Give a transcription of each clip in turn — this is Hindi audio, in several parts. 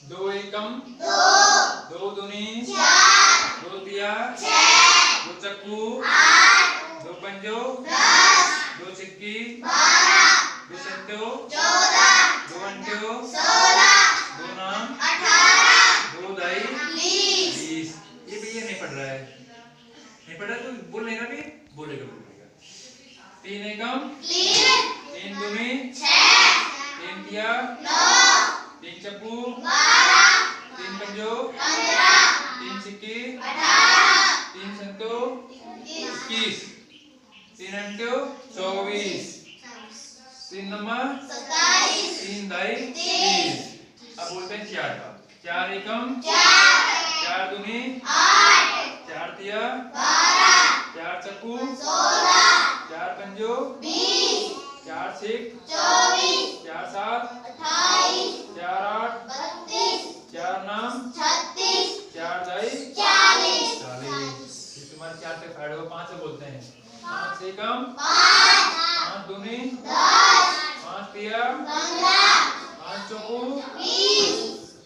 दो एकम दो, दो दूनी चार, दो तिया छह, दो चक्कू आठ, दो पंजो 10, दो चिक्की 12, दो संतो 14, दो अंट्यो 16, दो नाम 18, दो दाई 20। 20। ये भैया नहीं पढ़ रहा है, नहीं पढ़ रहा तो बोल नहीं रहा भी बोलेगा। तीन एकम तीन, तीन दूनी 6, तीन तिया 9, तीन चक्कू 12, तीन पंजो 15, तीन चिक्की 18, तीन संतो 21 तीन अंट्यो 24 तीन नंबर 27, तीन दाई 30। अब बोलते हैं चार का। चार एकम 4, चार दूनी 8, चार तिया 12, चार चक्कू 16, चार पंजो 20, चार छिक 24, चार सात 28, चार आठ 32, चार नाम 36, चार दाई 40, 40। ये तुम्हारे चार के फायदे को पांच से बोलते हैं। पांच एकम 5, पांच दूनी 10, पांच तिया 15, पांच चौकू 20,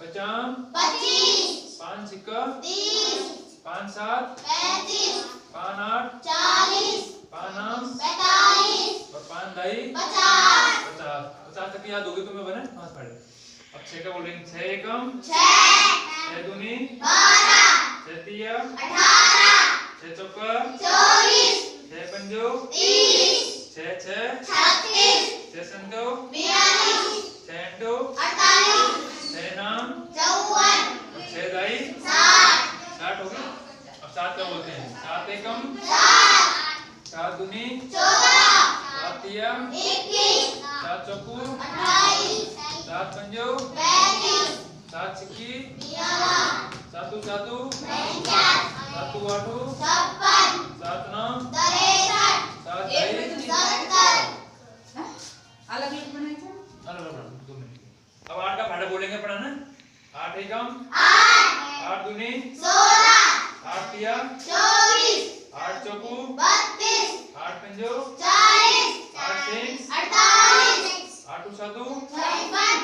पचास 25, पांच छिक्का 30, पांच सात 35, पांच आठ 40, पांच नाम 45, और पांच दाई 50, 50। 50 तक याद होगी तुम्हें बने पांच फाड़े। अब छह का बोलेंगे। छह एकम 6, छह दूनी 12, छह तिया 18, छह चौका 24, छह पंजो 30, छह छह 36, छह संतो 42, छह अंटो 48, छह नाम 54, और छह दाई 60, 60 हो गए। अब सात का बोलते हैं। सात एकम 7, सात दूनी 14, सात तिया 21, सात चौकू 28, सात पंजो 35, सात छिक्की 11, सातू सातू 49, सातू आठू 56, सात नाम 63, सात दाई 70, अलग अलग बनायचं अलग अलग 2 मिनट। अब आठ का फाड़ा बोलेंगे पढ़ा ना। आठ एकम 8, आठ दूनी 16, आठ तिया 24, आठ चौकू 32, आठ पंजो 40, आठ सिंह 48, आठू सातू 53,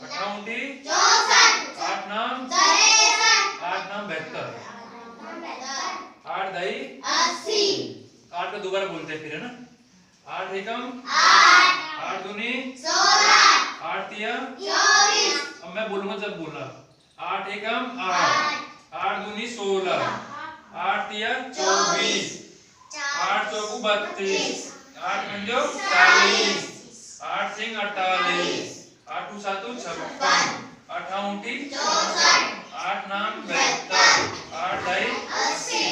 अठाऊंटी 64, आठ नाम 63, आठ नाम 72 आठ दाई 80, आठ का दोबारा बोलते हैं फिर है ना। आठ एकम 8, आठ दूनी 16, आठ तिया 24, अब मैं बोलूंगा जब बोला। आठ एकम आठ आठ दूनी 16 आठ तिया 24 आठ चौकू 32 आठ पंजो 40 आठ सिंह 48 आठू सातू 56 अठाऊंटी 64, आठ नाम 72 आठ दाई 80,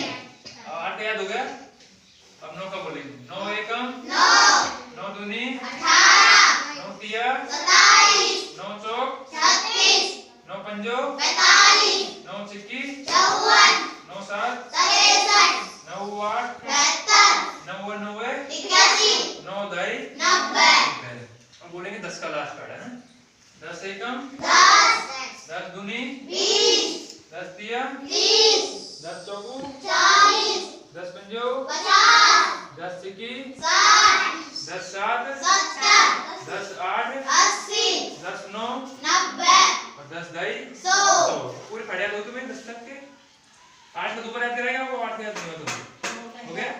आठ याद हो गया। अब नौ का बोलेंगे। नौ एकम 9, नौ दूनी 18, नौ तिया 27, नौ चौक 36, नौ पंजो 45, नौ चिक्की 54, नौ सात 63, नौ आठ 72, 99 81, नौ दाई 90, अब बोलेंगे 10 का लास्ट कार्ड है ना। 10 एकम 10, 10 दूनी 20, 10 तिया 30, 10 चौकू 40, 10 पंजो 50, 10 चिक्की 60, 10 सात 70, 10 आठ 80, 10 नौ 90, और 10 दाई 100। पूरी पढ़िया दो तुम्हें 10 तक के। 8 का दोबारा याद कराएगा वो 8 याद नहीं होगा तुम्हें। हो गया।